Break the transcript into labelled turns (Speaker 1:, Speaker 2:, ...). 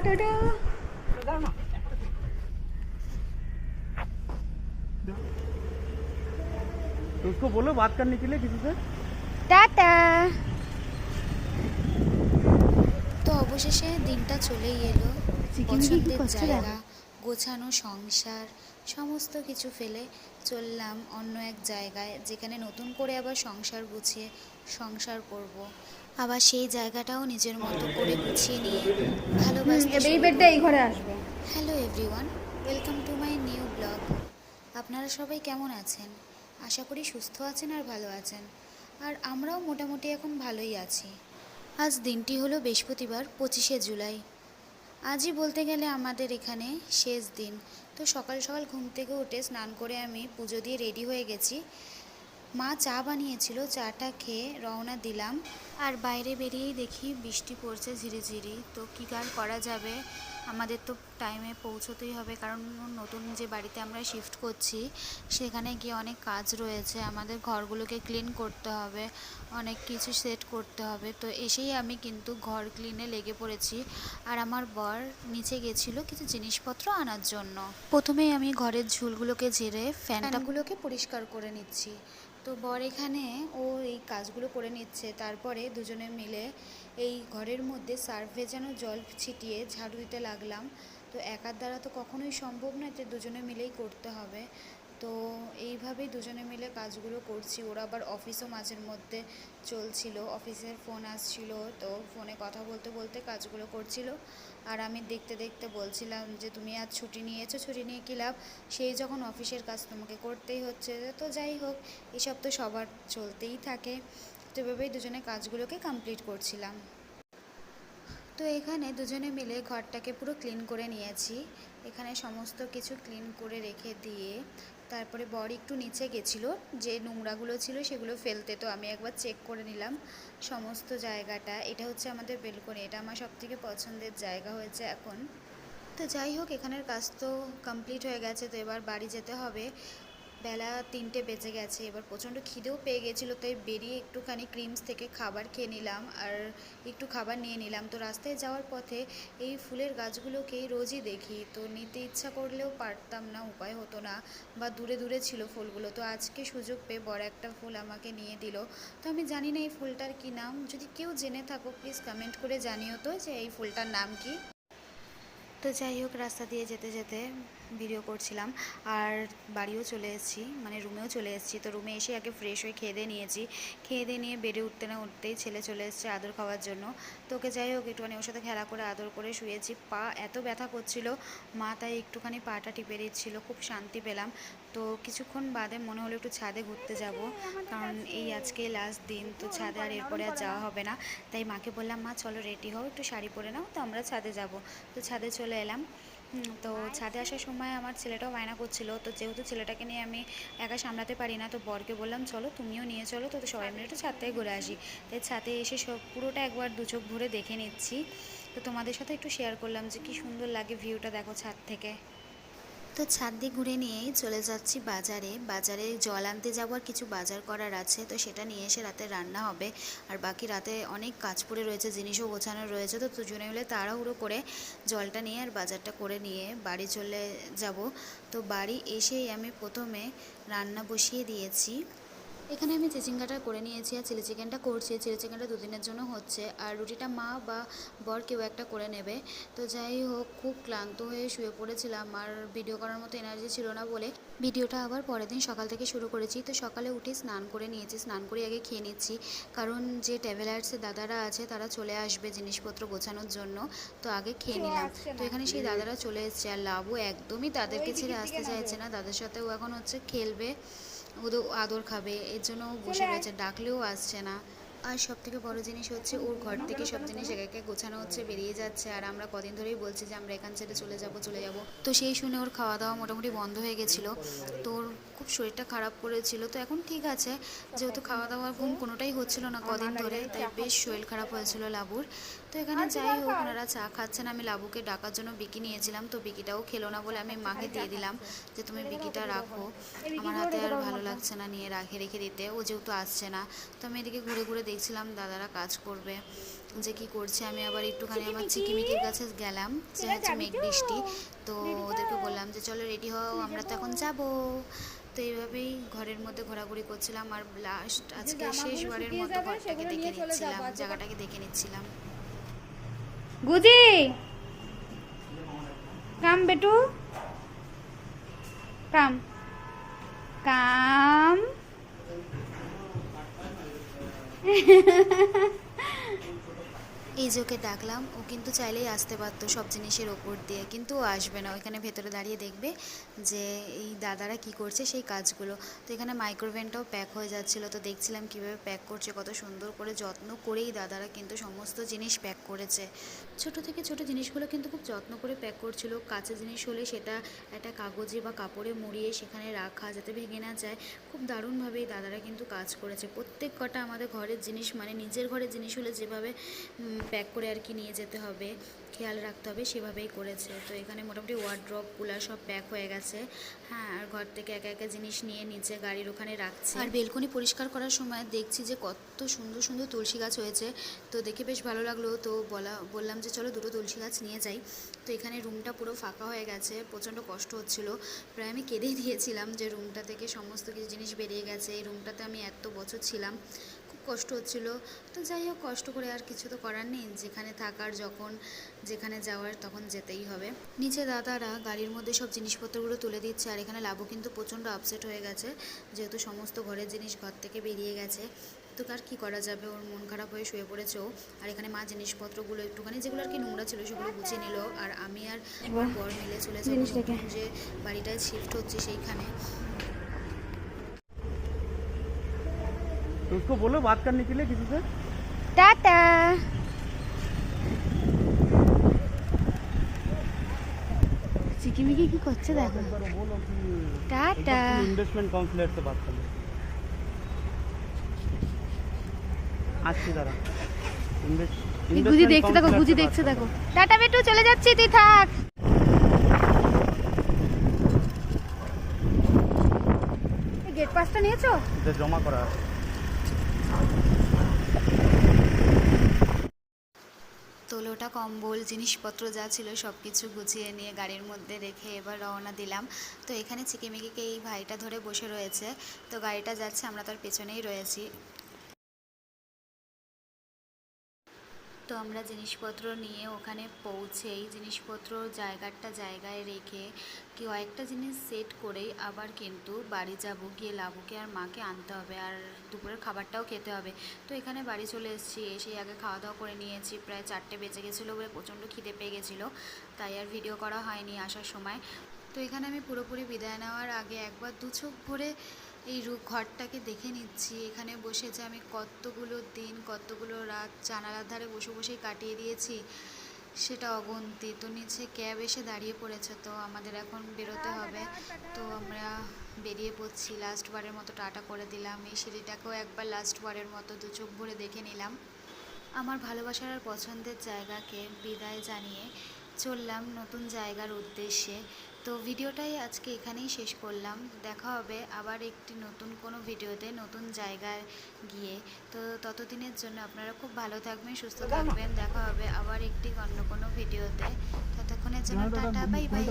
Speaker 1: Tata.
Speaker 2: तो उसको बोलो बात करने के लिए किसी से।
Speaker 1: টাটা।
Speaker 3: তো অবশেষে দিনটা চলেই এলো।
Speaker 1: চিকিমিকি কি
Speaker 3: পছন্দের
Speaker 1: করছে
Speaker 3: জায়গা,
Speaker 1: দেখো।
Speaker 3: গোছানো সংসার, সমস্ত কিছু ফেলে চললাম অন্য এক জায়গায়, যেখানে নতুন করে আবার সংসার গুছিয়ে সংসার করব। আবার সেই জায়গাটাও নিজের মতো করে গুছিয়ে নিয়ে ভালোবাসতে
Speaker 1: এবার এই
Speaker 3: শুরু
Speaker 1: বেডটা এই
Speaker 3: করব।
Speaker 1: ঘরে আসবে।
Speaker 3: Hello everyone, welcome to my new blog. আপনারা সবাই কেমন আছেন? আশা করি সুস্থ আছেন আর ভালো আছেন। আর আমরাও মোটামুটি এখন ভালোই আছি। আজ দিনটি হলো বৃহস্পতিবার, 25শে জুলাই। আজই বলতে গেলে আমাদের এখানে শেষ দিন। তো সকাল সকাল ঘুম থেকে উঠে স্নান করে আমি পুজো দিয়ে রেডি হয়ে গেছি। মা চা বানিয়েছিল, চাটা খেয়ে রওনা দিলাম। আর বাইরে বেরিয়েই দেখি বৃষ্টি পড়ছে ঝিরিঝিরি। তো কী আর করা যাবে, আমাদের তো টাইমে পৌঁছতেই হবে, কারণ নতুন যে বাড়িতে আমরা শিফট করছি সেখানে গিয়ে অনেক কাজ রয়েছে। আমাদের ঘরগুলোকে ক্লিন করতে হবে, অনেক কিছু সেট করতে হবে। তো এসেই আমি কিন্তু ঘর ক্লিনে লেগে পড়েছি। আর আমার বর নিচে গেছিলো কিছু জিনিসপত্র আনার জন্য। প্রথমেই আমি ঘরের ঝুলগুলোকে ঝেড়ে ফ্যানগুলোকে পরিষ্কার করে নিচ্ছি। তো বর এখানে ও এই কাজগুলো করে নিচ্ছে। তারপরে দুজনে মিলে এই ঘরের মধ্যে সার্ফ ভেজানো জল ছিটিয়ে ঝাড়ু দিতে লাগলাম। তো একার দ্বারা তো কখনোই সম্ভব নয়, তো দুজনে মিলেই করতে হবে। তো এইভাবেই দুজনে মিলে কাজগুলো করছি। ওরা আবার অফিসও মাঝের মধ্যে চলছিল, অফিসের ফোন আসছিল, তো ফোনে কথা বলতে বলতে কাজগুলো করছিল। আর আমি দেখতে দেখতে বলছিলাম যে তুমি আজ ছুটি নিয়েছো, ছুটি নিয়ে কী লাভ, সেই যখন অফিসের কাজ তোমাকে করতেই হচ্ছে। তো যাই হোক, এসব তো সবার চলতেই থাকে। তো এভাবেই দুজনে কাজগুলোকে কমপ্লিট করছিলাম। তো এখানে দুজনে মিলে ঘরটাকে পুরো ক্লিন করে নিয়েছি। এখানে সমস্ত কিছু ক্লিন করে রেখে দিয়ে তারপরে বর একটু নিচে গেছিলো, যে নোংরাগুলো ছিল সেগুলো ফেলতে। তো আমি একবার চেক করে নিলাম সমস্ত জায়গাটা। এটা হচ্ছে আমাদের বেলকনি, এটা আমার সবথেকে পছন্দের জায়গা হয়েছে এখন। তো যাই হোক, এখানের কাজ তো কমপ্লিট হয়ে গেছে। তো এবার বাড়ি যেতে হবে। বেলা 3টে বেজে গেছে। এবার প্রচণ্ড খিদেও পেয়ে গেছিলো, তাই বেরিয়ে একটুখানি ক্রিমস থেকে খাবার খেয়ে নিলাম আর একটু খাবার নিয়ে নিলাম। তো রাস্তায় যাওয়ার পথে এই ফুলের গাছগুলোকেই রোজই দেখি, তো নিতে ইচ্ছা করলেও পারতাম না, উপায় হতো না, বা দূরে দূরে ছিল ফুলগুলো। তো আজকে সুযোগ পেয়ে বড় একটা ফুল আমাকে নিয়ে দিল। তো আমি জানি না এই ফুলটার কী নাম, যদি কেউ জেনে থাকো প্লিজ কমেন্ট করে জানিও তো যে এই ফুলটার নাম কি। তো যাই হোক, রাস্তা দিয়ে যেতে যেতে ভিডিও করছিলাম। আর বাড়িও চলে এসেছি, মানে রুমেও চলে এসেছি। তো রুমে এসে আগে ফ্রেশ হয়ে খেয়ে দিয়ে নিয়েছি। খেয়ে দিয়ে নিয়ে বেডে উঠতে না উঠতেই ছেলে চলে এসেছে আদর খাওয়ার জন্য। তো ওকে যাই হোক একটুখানি ওর সাথে খেলা করে আদর করে শুয়েছি। পা এত ব্যথা করছিল, মা তাই একটুখানি পাটা টিপে দিচ্ছিল, খুব শান্তি পেলাম। তো কিছুক্ষণ বাদে মনে হলো একটু ছাদে ঘুরতে যাব, কারণ এই আজকে লাস্ট দিন, তো ছাদে আর এরপরে আর যাওয়া হবে না। তাই মাকে বললাম, মা চলো রেডি হও, একটু শাড়ি পরে নাও, তো আমরা ছাদে যাব। তো ছাদে চলে এলাম। তো ছাদে আসার সময় আমার ছেলেটাও বায়না করছিল। তো যেহেতু ছেলেটাকে নিয়ে আমি একা সামলাতে পারি না, তো বরকে বললাম চলো তুমিও নিয়ে চলো, তো সবাই মিলে একটু ছাদ থেকে ঘুরে আসি। তাই ছাদে এসে সব পুরোটা একবার দু চোখ ভরে দেখে নিচ্ছি। তো তোমাদের সাথে একটু শেয়ার করলাম যে কী সুন্দর লাগে ভিউটা, দেখো ছাদ থেকে। তো ছাদ দিয়ে ঘুরে নিয়েই চলে যাচ্ছি বাজারে। বাজারে জল আনতে যাবো, আর কিছু বাজার করার আছে, তো সেটা নিয়ে এসে রাতে রান্না হবে। আর বাকি রাতে অনেক কাজ পড়ে রয়েছে, জিনিসও গোছানো রয়েছে। তো দুজনে মিলে তাড়াহুড়ো করে জলটা নিয়ে আর বাজারটা করে নিয়ে বাড়ি চলে যাব। তো বাড়ি এসেই আমি প্রথমে রান্না বসিয়ে দিয়েছি। এখানে আমি চিচিঙ্গাটা করে নিয়েছি আর চিলি চিকেনটা করছি। চিলি চিকেনটা দুদিনের জন্য হচ্ছে, আর রুটিটা মা বা বর কেউ একটা করে নেবে। তো যাই হোক, খুব ক্লান্ত হয়ে শুয়ে পড়েছিলাম, আর ভিডিও করার মতো এনার্জি ছিল না বলে ভিডিওটা আবার পরের দিন সকাল থেকে শুরু করেছি। তো সকালে উঠে স্নান করে নিয়েছি, স্নান করে আগে খেয়ে নিচ্ছি, কারণ যে ট্রাভেলার্সের দাদারা আছে তারা চলে আসবে জিনিসপত্র গোছানোর জন্য। তো আগে খেয়ে নিলাম। তো এখানে সেই দাদারা চলে এসছে, আর লাভও একদমই তাদেরকে ছেড়ে আসতে চাইছে না। তাদের সাথেও এখন হচ্ছে খেলবে, ওদের আদর খাবে, এর জন্য ও বসে রয়েছে, ডাকলেও আসছে না। আর সব থেকে বড় জিনিস হচ্ছে ওর ঘর থেকে সব জিনিস একে একে গোছানো হচ্ছে, বেরিয়ে যাচ্ছে। আর আমরা কদিন ধরেই বলছি যে আমরা এখান ছেড়ে চলে যাব চলে যাব। তো সেই শুনে ওর খাওয়া দাওয়া মোটামুটি বন্ধ হয়ে গেছিলো। তো ওর খুব শরীরটা খারাপ করেছিল। তো এখন ঠিক আছে, যেহেতু খাওয়া দাওয়া ঘুম কোনোটাই হচ্ছিল না কদিন ধরে, তাই বেশ শরীর খারাপ হয়েছিল লাবুর। তো এখানে যাই হোক, ওনারা চা খাচ্ছেন, আমি লাবুকে ডাকার জন্য বিকি নিয়েছিলাম। তো বিকিটাও খেলো না বলে আমি মাকে দিয়ে দিলাম যে তুমি বিকিটা রাখো, আমার হাতে আর ভালো লাগছে না নিয়ে রেখে দিতে, ও যেহেতু আসছে না। তো আমি এদিকে ঘুরে ঘুরে দেখছিলাম দাদারা কাজ করবে। যে কি করছে। আমি আবার একটুখানি আমার চিকিমিকির কাছে গেলাম, যে হচ্ছে মেঘ বৃষ্টি। তো ওদেরকে বললাম যে চলো রেডি হও, আমরা তো এখন যাব। তো এইভাবেই ঘরের মধ্যে ঘোরাঘুরি করছিলাম, আর লাস্ট আজকে শেষবারের মতো ঘরটাকে দেখে নিচ্ছিলাম, জায়গাটাকে দেখে নিচ্ছিলাম।
Speaker 1: গুজি কাম বেটু কাম কাম
Speaker 3: এই যে ওকে ডাকলাম, ও কিন্তু চাইলেই আসতে পারতো সব জিনিসের ওপর দিয়ে, কিন্তু ও আসবে না। ওইখানে ভেতরে দাঁড়িয়ে দেখবে যে এই দাদারা কি করছে সেই কাজগুলো। তো এখানে মাইক্রোওভেনটাও প্যাক হয়ে যাচ্ছিলো, তো দেখছিলাম কীভাবে প্যাক করছে, কত সুন্দর করে যত্ন করেই দাদারা কিন্তু সমস্ত জিনিস প্যাক করেছে। ছোট থেকে ছোট জিনিসগুলো কিন্তু খুব যত্ন করে প্যাক করছিল। কাঁচা জিনিস হলে সেটা একটা কাগজে বা কাপড়ে মুড়িয়ে সেখানে রাখা যাতে ভেঙে না যায়। খুব দারুণভাবেই দাদারা কিন্তু কাজ করেছে। প্রত্যেক কটা আমাদের ঘরের জিনিস, মানে নিজের ঘরের জিনিস হলে যেভাবে প্যাক করে আর কি নিয়ে যেতে হবে, খেয়াল রাখতে হবে, সেভাবেই করেছে। তো এখানে মোটামুটি ওয়ার্ড্রপ কুলার সব প্যাক হয়ে গেছে। হ্যাঁ, আর ঘর থেকে একা একা জিনিস নিয়ে নিচে গাড়ির ওখানে রাখছে। আর বেলকনি পরিষ্কার করার সময় দেখছি যে কত সুন্দর সুন্দর তুলসী গাছ হয়েছে, তো দেখে বেশ ভালো লাগলো। তো বললাম যে চলো দুটো তুলসী গাছ নিয়ে যাই। তো এখানে রুমটা পুরো ফাঁকা হয়ে গেছে, প্রচণ্ড কষ্ট হচ্ছিল, প্রায় আমি কেঁদেই দিয়েছিলাম যে রুমটা থেকে সমস্ত কিছু জিনিস বেরিয়ে গেছে। এই রুমটাতে আমি এত বছর ছিলাম, কষ্ট হচ্ছিল। তো যাই হোক, কষ্ট করে আর কিছু তো করার নেই, যেখানে থাকার যখন যেখানে যাওয়ার তখন যেতেই হবে। নিচে দাদারা গাড়ির মধ্যে সব জিনিসপত্রগুলো তুলে দিচ্ছে, আর এখানে লাভও কিন্তু প্রচণ্ড আপসেট হয়ে গেছে, যেহেতু সমস্ত ঘরের জিনিস ঘর থেকে বেরিয়ে গেছে। তো আর কি করা যাবে, ওর মন খারাপ হয়ে শুয়ে পড়েছে ও। আর এখানে মা জিনিসপত্রগুলো একটুখানি যেগুলো আর কি নোংরা ছিল সেগুলো গুছিয়ে নিল, আর আমি আর আমার বর মিলে চলে যাবো যে বাড়িটায় শিফট হচ্ছে সেইখানে।
Speaker 2: तो उसको बोलो बात करने के लिए किसी से।
Speaker 1: টাটা চিকিমিকি কি করছে দেখো।
Speaker 2: एक बार वो बोलो कि
Speaker 1: টাটা
Speaker 2: इन्वेस्टमेंट काउंसलर से बात कर लो आज की तरह।
Speaker 1: গুজি দেখছে দেখো, গুজি দেখছে দেখো। টাটা বেটু, চলে যাচ্ছি, তুই থাক। গেট পাসটা নিয়েছো?
Speaker 2: জমা করা
Speaker 3: তোলোটা কম্বল জিনিসপত্র যা ছিল সব কিছু গুছিয়ে নিয়ে গাড়ির মধ্যে রেখে এবার রওনা দিলাম। তো এখানে চিকিমিকিকে এই ভাইটা ধরে বসে রয়েছে, তো গাড়িটা যাচ্ছে, আমরা তার পেছনেই রয়েছি। তো আমরা জিনিসপত্র নিয়ে ওখানে পৌঁছেই জিনিসপত্র জায়গায় রেখে কয়েকটা জিনিস সেট করেই আবার কিন্তু বাড়ি যাব, গিয়ে লাবুকে আর মাকে আনতে হবে, আর দুপুরের খাবারটাও খেতে হবে। তো এখানে বাড়ি চলে এসেছি, এসেই আগে খাওয়া দাওয়া করে নিয়েছি। প্রায় 4টে বেজে গেছিলো বলে প্রচণ্ড খিদে পেয়ে গেছিলো, তাই আর ভিডিও করা হয়নি আসার সময়। তো এখানে আমি পুরোপুরি বিদায় নেওয়ার আগে একবার দু চোখ ভরে এই ঘরটাকে দেখে নিচ্ছি। এখানে বসে যে আমি কতগুলো দিন কতগুলো রাত জানালার ধারে বসে বসেই কাটিয়ে দিয়েছি সেটা অগুন্তি। তো নিচে ক্যাব এসে দাঁড়িয়ে পড়েছে, তো আমাদের এখন বেরোতে হবে। তো আমরা বেরিয়ে পড়ছি, লাস্টবারের মতো টাটা করে দিলাম। এই সিঁড়িটাকেও একবার লাস্টবারের মতো দু চোখ ভরে দেখে নিলাম। আমার ভালোবাসার আর পছন্দের জায়গাকে বিদায় জানিয়ে চললাম নতুন জায়গার উদ্দেশ্যে। তো ভিডিওটাই আজকে এখানেই শেষ করলাম। দেখা হবে আবার একটি নতুন কোনো ভিডিওতে নতুন জায়গায় গিয়ে। তো ততদিনের জন্য আপনারা খুব ভালো থাকবেন, সুস্থ থাকবেন। দেখা হবে আবার একটি অন্য কোনো ভিডিওতে। ততক্ষণের জন্য টাটা, বাই বাই।